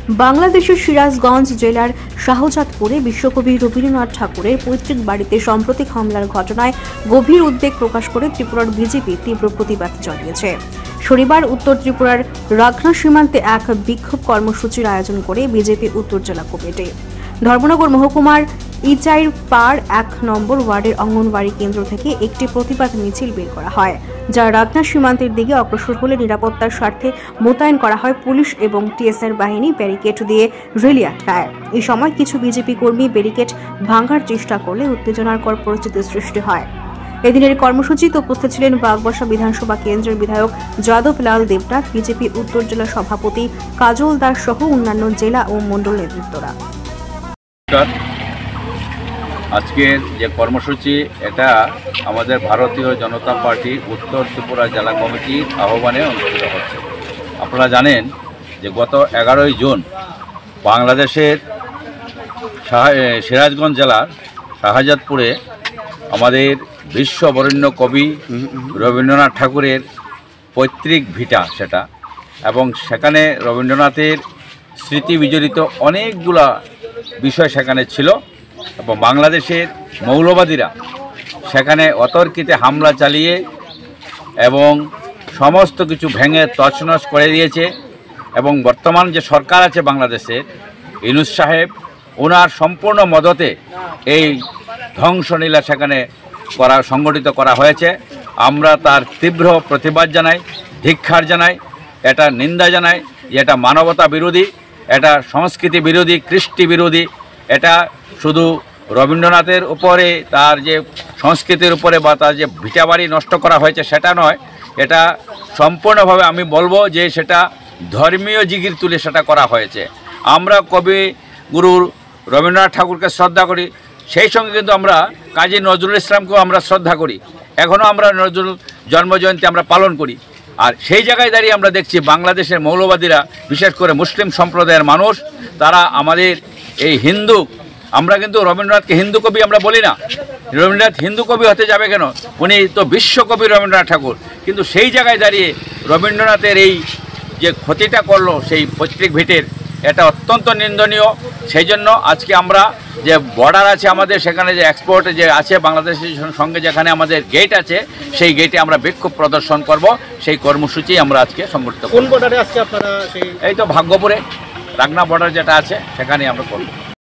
বাংলাদেশের সিরাজগঞ্জ জেলার শাহজাদপুরে বিশ্বকবি রবীন্দ্রনাথ ঠাকুরের পৈতৃক বাড়িতে সাম্প্রতিক হামলার ঘটনায় গভীর উদ্বেগ প্রকাশ করে ত্রিপুরার বিজেপি তীব্র প্রতিবাদ জানিয়েছে। শনিবার উত্তর ত্রিপুরার রাগনা সীমান্তে এক বিক্ষোভ কর্মসূচির আয়োজন করে বিজেপি উত্তর জেলা কমিটি ধর্মনগর মহকুমার ইচাইর পাড় ১ নম্বর ওয়ার্ডের অঙ্গনওয়াড়ি কেন্দ্র থেকে একটি প্রতিবাদ মিছিল বের করা হয়, যা রাগনা সীমান্তের দিকে অগ্রসর হলে নিরাপত্তার স্বার্থে মোতায়েন করা হয় পুলিশ এবং টিএসআর বাহিনী ব্যারিকেড দিয়ে রেলি আটকায়। এই সময় কিছু বিজেপি কর্মী ব্যারিকেড ভাঙার চেষ্টা করলে উত্তেজনাকর পরিস্থিতির সৃষ্টি হয়। এদিনের কর্মসূচিতে উপস্থিত ছিলেন বাগবাসা বিধানসভা কেন্দ্রের বিধায়ক যাদব লাল দেবনাথ, বিজেপি উত্তর জেলা সভাপতি কাজল দাস সহ অন্যান্য জেলা ও মণ্ডল নেতৃত্বরা। আজকের যে কর্মসূচি এটা আমাদের ভারতীয় জনতা পার্টি উত্তর ত্রিপুরা জেলা কমিটির আহ্বানে অনুষ্ঠিত হচ্ছে। আপনারা জানেন যে গত 11ই জুন বাংলাদেশের সিরাজগঞ্জ জেলার শাহজাদপুরে আমাদের বিশ্ববরেণ্য কবি রবীন্দ্রনাথ ঠাকুরের পৈতৃক ভিটা সেটা, এবং সেখানে রবীন্দ্রনাথের স্মৃতি বিজড়িত অনেকগুলা বিষয় সেখানে ছিল, এবং বাংলাদেশের মৌলবাদীরা সেখানে অতর্কিতে হামলা চালিয়ে এবং সমস্ত কিছু ভেঙে তছনছ করে দিয়েছে। এবং বর্তমান যে সরকার আছে বাংলাদেশের, ইউনূস সাহেব, ওনার সম্পূর্ণ মদতে এই ধ্বংসলীলা সেখানে সংগঠিত করা হয়েছে। আমরা তার তীব্র প্রতিবাদ জানাই, ধিক্কার জানাই, এটা নিন্দা জানাই যে এটা মানবতা বিরোধী, এটা সংস্কৃতি বিরোধী, কৃষ্টি বিরোধী। এটা শুধু রবীন্দ্রনাথের উপরে, তার যে সংস্কৃতির উপরে বা তার যে ভিটাবাড়ি নষ্ট করা হয়েছে সেটা নয়, এটা সম্পূর্ণভাবে আমি বলবো যে সেটা ধর্মীয় জিগির তুলে সেটা করা হয়েছে। আমরা কবি গুরু রবীন্দ্রনাথ ঠাকুরকে শ্রদ্ধা করি, সেই সঙ্গে কিন্তু আমরা কাজী নজরুল ইসলামকেও আমরা শ্রদ্ধা করি, এখনও আমরা নজরুল জন্মজয়ন্তী আমরা পালন করি। আর সেই জায়গায় দাঁড়িয়ে আমরা দেখছি বাংলাদেশের মৌলবাদীরা, বিশেষ করে মুসলিম সম্প্রদায়ের মানুষ, তারা আমাদের এই হিন্দু, আমরা কিন্তু রবীন্দ্রনাথকে হিন্দু কবি আমরা বলি না। রবীন্দ্রনাথ হিন্দু কবি হতে যাবে কেন? উনি তো বিশ্বকবি রবীন্দ্রনাথ ঠাকুর। কিন্তু সেই জায়গায় দাঁড়িয়ে রবীন্দ্রনাথের এই যে ক্ষতিটা করলো সেই পৈতৃক ভিটের, এটা অত্যন্ত নিন্দনীয়। সেই জন্য আজকে আমরা যে বর্ডার আছে আমাদের, সেখানে যে এক্সপোর্ট যে আছে বাংলাদেশের সঙ্গে, যেখানে আমাদের গেট আছে, সেই গেটে আমরা বিক্ষোভ প্রদর্শন করব। সেই কর্মসূচি আমরা আজকে সংগঠিত করব। কোন বর্ডারে আজকে আপনারা? এই তো ভাগ্যপুরে রাগনা বর্ডার যেটা আছে সেখানে আমরা করব।